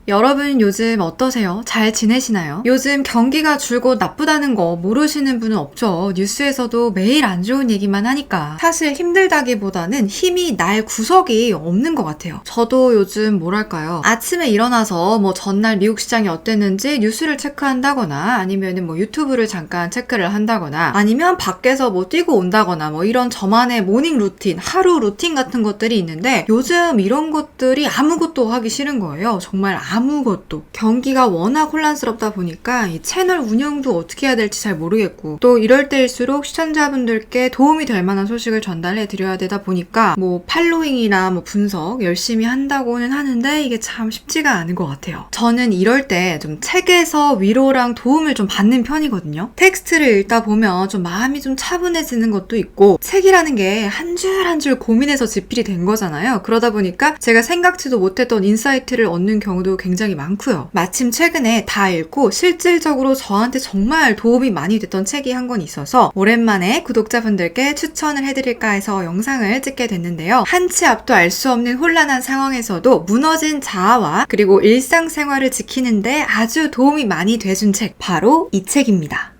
여러분 요즘 어떠세요? 잘 지내시나요? 요즘 경기가 줄곧 나쁘다는 거 모르시는 분은 없죠. 뉴스에서도 매일 안 좋은 얘기만 하니까 사실 힘들다기보다는 힘이 날 구석이 없는 것 같아요. 저도 요즘 뭐랄까요, 아침에 일어나서 뭐 전날 미국 시장이 어땠는지 뉴스를 체크한다거나 아니면 뭐 유튜브를 잠깐 체크를 한다거나 아니면 밖에서 뭐 뛰고 온다거나 뭐 이런 저만의 모닝 루틴, 하루 루틴 같은 것들이 있는데 요즘 이런 것들이 아무것도 하기 싫은 거예요. 정말 아무것도. 경기가 워낙 혼란스럽다 보니까 이 채널 운영도 어떻게 해야 될지 잘 모르겠고, 또 이럴 때일수록 시청자분들께 도움이 될 만한 소식을 전달해 드려야 되다 보니까 뭐 팔로잉이나 뭐 분석 열심히 한다고는 하는데 이게 참 쉽지가 않은 것 같아요. 저는 이럴 때 좀 책에서 위로랑 도움을 좀 받는 편이거든요. 텍스트를 읽다 보면 좀 마음이 좀 차분해지는 것도 있고, 책이라는 게 한 줄 한 줄 고민해서 집필이 된 거잖아요. 그러다 보니까 제가 생각지도 못했던 인사이트를 얻는 경우도 굉장히 많고요. 마침 최근에 다 읽고 실질적으로 저한테 정말 도움이 많이 됐던 책이 한 권 있어서 오랜만에 구독자분들께 추천을 해드릴까 해서 영상을 찍게 됐는데요. 한치 앞도 알 수 없는 혼란한 상황에서도 무너진 자아와 그리고 일상생활을 지키는데 아주 도움이 많이 돼준 책, 바로 이 책입니다.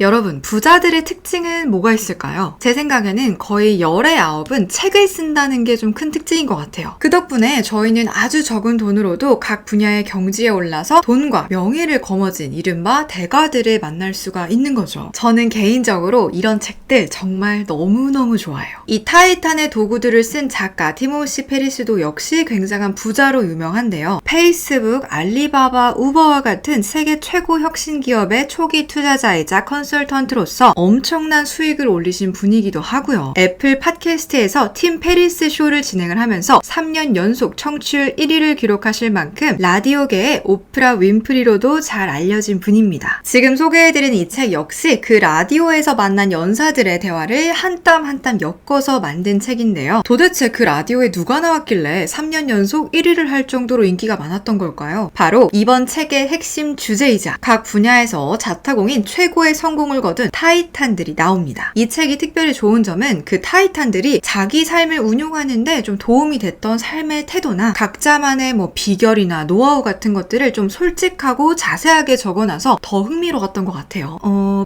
여러분, 부자들의 특징은 뭐가 있을까요? 제 생각에는 거의 열의 9은 책을 쓴다는 게 좀 큰 특징인 것 같아요. 그 덕분에 저희는 아주 적은 돈으로도 각 분야의 경지에 올라서 돈과 명예를 거머쥔 이른바 대가들을 만날 수가 있는 거죠. 저는 개인적으로 이런 책들 정말 너무너무 좋아해요. 이 타이탄의 도구들을 쓴 작가 티모시 페리스도 역시 굉장한 부자로 유명한데요. 페이스북, 알리바바, 우버와 같은 세계 최고 혁신 기업의 초기 투자자이자 컨설턴트로서 엄청난 수익을 올리신 분이기도 하고요. 애플 팟캐스트에서 팀 페리스 쇼를 진행을 하면서 3년 연속 청취율 1위를 기록하실 만큼 라디오계의 오프라 윈프리로도 잘 알려진 분입니다. 지금 소개해드린 이 책 역시 그 라디오에서 만난 연사들의 대화를 한 땀 한 땀 엮어서 만든 책인데요. 도대체 그 라디오에 누가 나왔길래 3년 연속 1위를 할 정도로 인기가 많았던 걸까요? 바로 이번 책의 핵심 주제이자 각 분야에서 자타공인 최고의 성공을 거둔 타이탄들이 나옵니다. 이 책이 특별히 좋은 점은 그 타이탄들이 자기 삶을 운용하는데 좀 도움이 됐던 삶의 태도나 각자만의 뭐 비결이나 노하우 같은 것들을 좀 솔직하고 자세하게 적어놔서 더 흥미로웠던 것 같아요.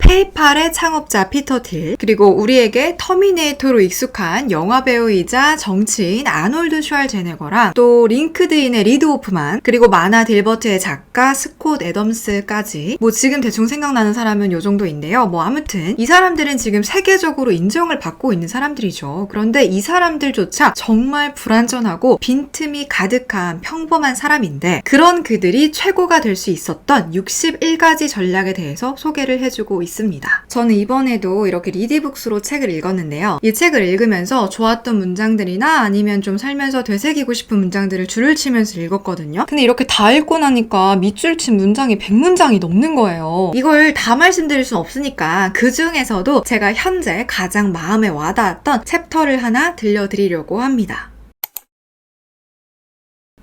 페이팔의 창업자 피터 틸, 그리고 우리에게 터미네이터로 익숙한 영화배우이자 정치인 아놀드 슈왈제네거랑 또 링크드인의 리드 호프만, 그리고 만화 딜버트의 작가 스콧 애덤스까지 뭐 지금 대충 생각나는 사람은 요 정도인데요. 뭐 아무튼 이 사람들은 지금 세계적으로 인정을 받고 있는 사람들이죠. 그런데 이 사람들조차 정말 불완전하고 빈틈이 가득한 평범한 사람인데, 그런 그들이 최고가 될 수 있었던 61가지 전략에 대해서 소개를 해주고 있습니다. 저는 이번에도 이렇게 리디북스로 책을 읽었는데요. 이 책을 읽으면서 좋았던 문장들이나 아니면 좀 살면서 되새기고 싶은 문장들을 줄을 치면서 읽었거든요. 근데 이렇게 다 읽고 나니까 밑줄 친 문장이 100문장이 넘는 거예요. 이걸 다 말씀드릴 순 없으니까 그 중에서도 제가 현재 가장 마음에 와닿았던 챕터를 하나 들려드리려고 합니다.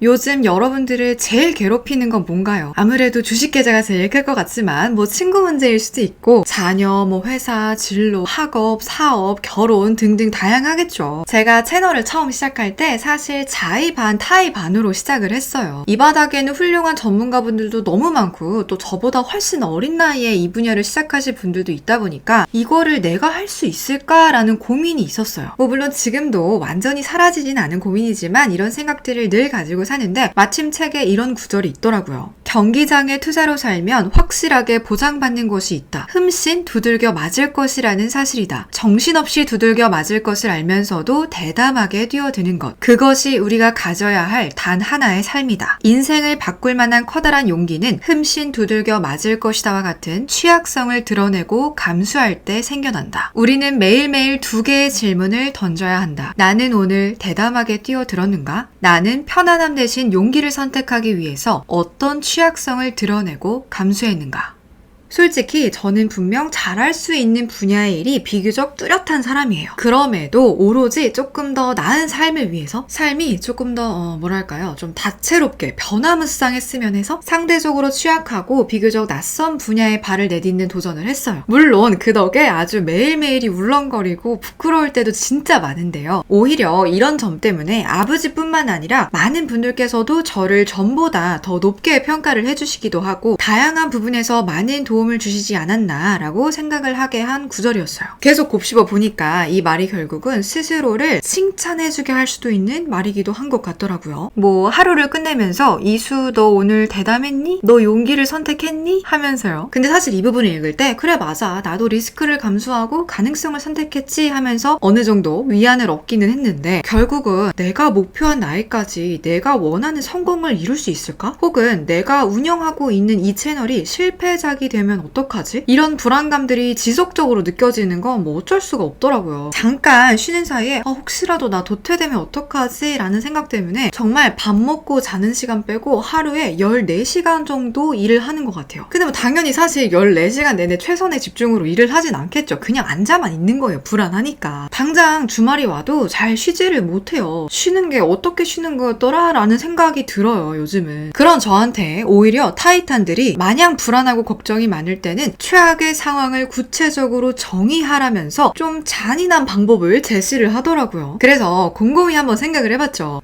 요즘 여러분들을 제일 괴롭히는 건 뭔가요? 아무래도 주식 계좌가 제일 클 것 같지만 뭐 친구 문제일 수도 있고 자녀, 뭐 회사, 진로, 학업, 사업, 결혼 등등 다양하겠죠. 제가 채널을 처음 시작할 때 사실 자의 반 타의 반으로 시작을 했어요. 이 바닥에는 훌륭한 전문가분들도 너무 많고 또 저보다 훨씬 어린 나이에 이 분야를 시작하실 분들도 있다 보니까 이거를 내가 할 수 있을까라는 고민이 있었어요. 뭐 물론 지금도 완전히 사라지진 않은 고민이지만 이런 생각들을 늘 가지고 사는데 마침 책에 이런 구절이 있더라고요. 경기장의 투자로 살면 확실하게 보장받는 것이 있다. 흠씬 두들겨 맞을 것이라는 사실이다. 정신없이 두들겨 맞을 것을 알면서도 대담하게 뛰어드는 것. 그것이 우리가 가져야 할 단 하나의 삶이다. 인생을 바꿀 만한 커다란 용기는 흠씬 두들겨 맞을 것이다와 같은 취약성을 드러내고 감수할 때 생겨난다. 우리는 매일매일 2개의 질문을 던져야 한다. 나는 오늘 대담하게 뛰어들었는가? 나는 편안함 대신 용기를 선택하기 위해서 어떤 취약성을 드러내고 감수했는가? 솔직히 저는 분명 잘할 수 있는 분야의 일이 비교적 뚜렷한 사람이에요. 그럼에도 오로지 조금 더 나은 삶을 위해서 삶이 조금 더 뭐랄까요? 좀 다채롭게 변화무쌍했으면 해서 상대적으로 취약하고 비교적 낯선 분야에 발을 내딛는 도전을 했어요. 물론 그 덕에 아주 매일매일이 울렁거리고 부끄러울 때도 진짜 많은데요. 오히려 이런 점 때문에 아버지뿐만 아니라 많은 분들께서도 저를 전보다 더 높게 평가를 해주시기도 하고 다양한 부분에서 많은 도움을 주시지 않았나라고 생각을 하게 한 구절이었어요. 계속 곱씹어 보니까 이 말이 결국은 스스로를 칭찬해주게 할 수도 있는 말이기도 한 것 같더라고요. 뭐 하루를 끝내면서 이수 너 오늘 대담했니? 너 용기를 선택했니? 하면서요. 근데 사실 이 부분을 읽을 때 그래 맞아 나도 리스크를 감수하고 가능성을 선택했지 하면서 어느 정도 위안을 얻기는 했는데 결국은 내가 목표한 나이까지 내가 원하는 성공을 이룰 수 있을까? 혹은 내가 운영하고 있는 이 채널이 실패작이 되면 어떡하지? 이런 불안감들이 지속적으로 느껴지는 건 뭐 어쩔 수가 없더라고요. 잠깐 쉬는 사이에 혹시라도 나 도태되면 어떡하지? 라는 생각 때문에 정말 밥 먹고 자는 시간 빼고 하루에 14시간 정도 일을 하는 것 같아요. 근데 뭐 당연히 사실 14시간 내내 최선의 집중으로 일을 하진 않겠죠. 그냥 앉아만 있는 거예요. 불안하니까. 당장 주말이 와도 잘 쉬지를 못해요. 쉬는 게 어떻게 쉬는 거였더라? 라는 생각이 들어요. 요즘은. 그런 저한테 오히려 타이탄들이 마냥 불안하고 걱정이 많을 때는 최악의 상황을 구체적으로 정의하라면서 좀 잔인한 방법을 제시를 하더라고요. 그래서 곰곰이 한번 생각을 해봤죠.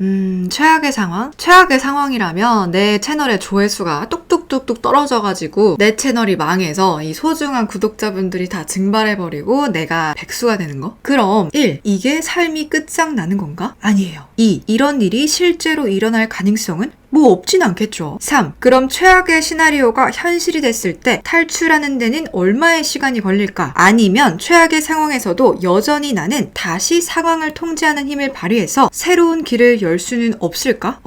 최악의 상황? 최악의 상황이라면 내 채널의 조회수가 뚝뚝뚝뚝 떨어져가지고 내 채널이 망해서 이 소중한 구독자분들이 다 증발해버리고 내가 백수가 되는 거? 그럼 1. 이게 삶이 끝장나는 건가? 아니에요. 2. 이런 일이 실제로 일어날 가능성은 뭐 없진 않겠죠. 3. 그럼 최악의 시나리오가 현실이 됐을 때 탈출하는 데는 얼마의 시간이 걸릴까? 아니면 최악의 상황에서도 여전히 나는 다시 상황을 통제하는 힘을 발휘해서 새로운 길을 열 수는 없을까?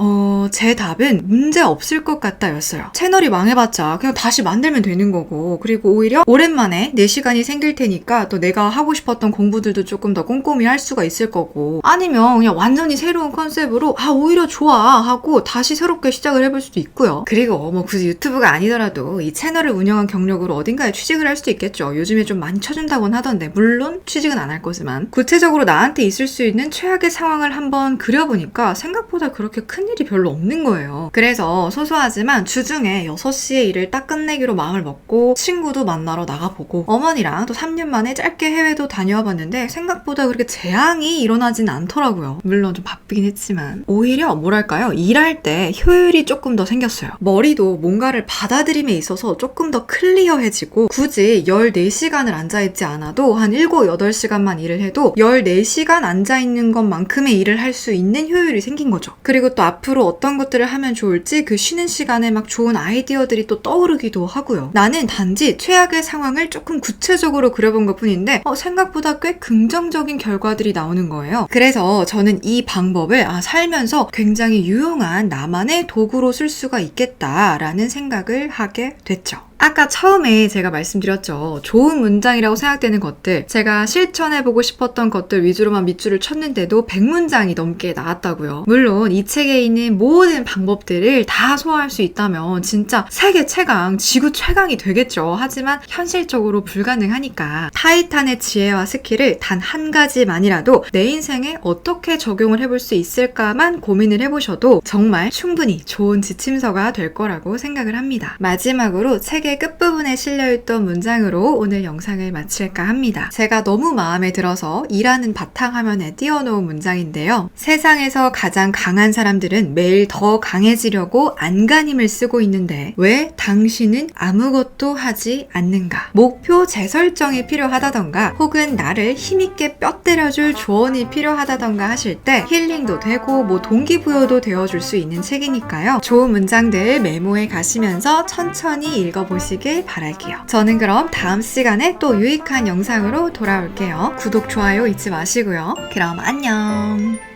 제 답은 문제 없을 것 같다 였어요. 채널이 망해봤자 그냥 다시 만들면 되는 거고 그리고 오히려 오랜만에 내 시간이 생길 테니까 또 내가 하고 싶었던 공부들도 조금 더 꼼꼼히 할 수가 있을 거고 아니면 그냥 완전히 새로운 컨셉으로 오히려 좋아 하고 다시 새롭게 시작을 해볼 수도 있고요. 그리고 뭐 굳이 유튜브가 아니더라도 이 채널을 운영한 경력으로 어딘가에 취직을 할 수도 있겠죠. 요즘에 좀 많이 쳐준다곤 하던데 물론 취직은 안 할 거지만 구체적으로 나한테 있을 수 있는 최악의 상황을 한번 그려보니까 생각보다 그렇게 큰일이 별로 없는 거예요. 그래서 소소하지만 주중에 6시에 일을 딱 끝내기로 마음을 먹고 친구도 만나러 나가보고 어머니랑 또 3년 만에 짧게 해외도 다녀와 봤는데 생각보다 그렇게 재앙이 일어나진 않더라고요. 물론 좀 바쁘긴 했지만 오히려 뭐랄까요? 일할 때 효율이 조금 더 생겼어요. 머리도 뭔가를 받아들임에 있어서 조금 더 클리어해지고 굳이 14시간을 앉아있지 않아도 한 7, 8시간만 일을 해도 14시간 앉아있는 것만큼의 일을 할 수 있는 효율이 생긴 거죠. 그리고 또 앞으로 어떤 것들을 하면 좋을지 그 쉬는 시간에 막 좋은 아이디어들이 또 떠오르기도 하고요. 나는 단지 최악의 상황을 조금 구체적으로 그려본 것 뿐인데 생각보다 꽤 긍정적인 결과들이 나오는 거예요. 그래서 저는 이 방법을 살면서 굉장히 유용한 나만의 도구로 쓸 수가 있겠다라는 생각을 하게 됐죠. 아까 처음에 제가 말씀드렸죠. 좋은 문장이라고 생각되는 것들, 제가 실천해보고 싶었던 것들 위주로만 밑줄을 쳤는데도 100문장이 넘게 나왔다고요. 물론 이 책에 있는 모든 방법들을 다 소화할 수 있다면 진짜 세계 최강, 지구 최강이 되겠죠. 하지만 현실적으로 불가능하니까 타이탄의 지혜와 스킬을 단 한 가지만이라도 내 인생에 어떻게 적용을 해볼 수 있을까만 고민을 해보셔도 정말 충분히 좋은 지침서가 될 거라고 생각을 합니다. 마지막으로 책의 끝부분에 실려있던 문장으로 오늘 영상을 마칠까 합니다. 제가 너무 마음에 들어서 일하는 바탕화면에 띄워놓은 문장인데요. 세상에서 가장 강한 사람들은 매일 더 강해지려고 안간힘을 쓰고 있는데 왜 당신은 아무것도 하지 않는가? 목표 재설정이 필요하다던가 혹은 나를 힘있게 뼈 때려줄 조언이 필요하다던가 하실 때 힐링도 되고 뭐 동기부여도 되어줄 수 있는 책이니까요. 좋은 문장들 메모해 가시면서 천천히 읽어보시길 바랄게요. 저는 그럼 다음 시간에 또 유익한 영상으로 돌아올게요. 구독, 좋아요 잊지 마시고요. 그럼 안녕.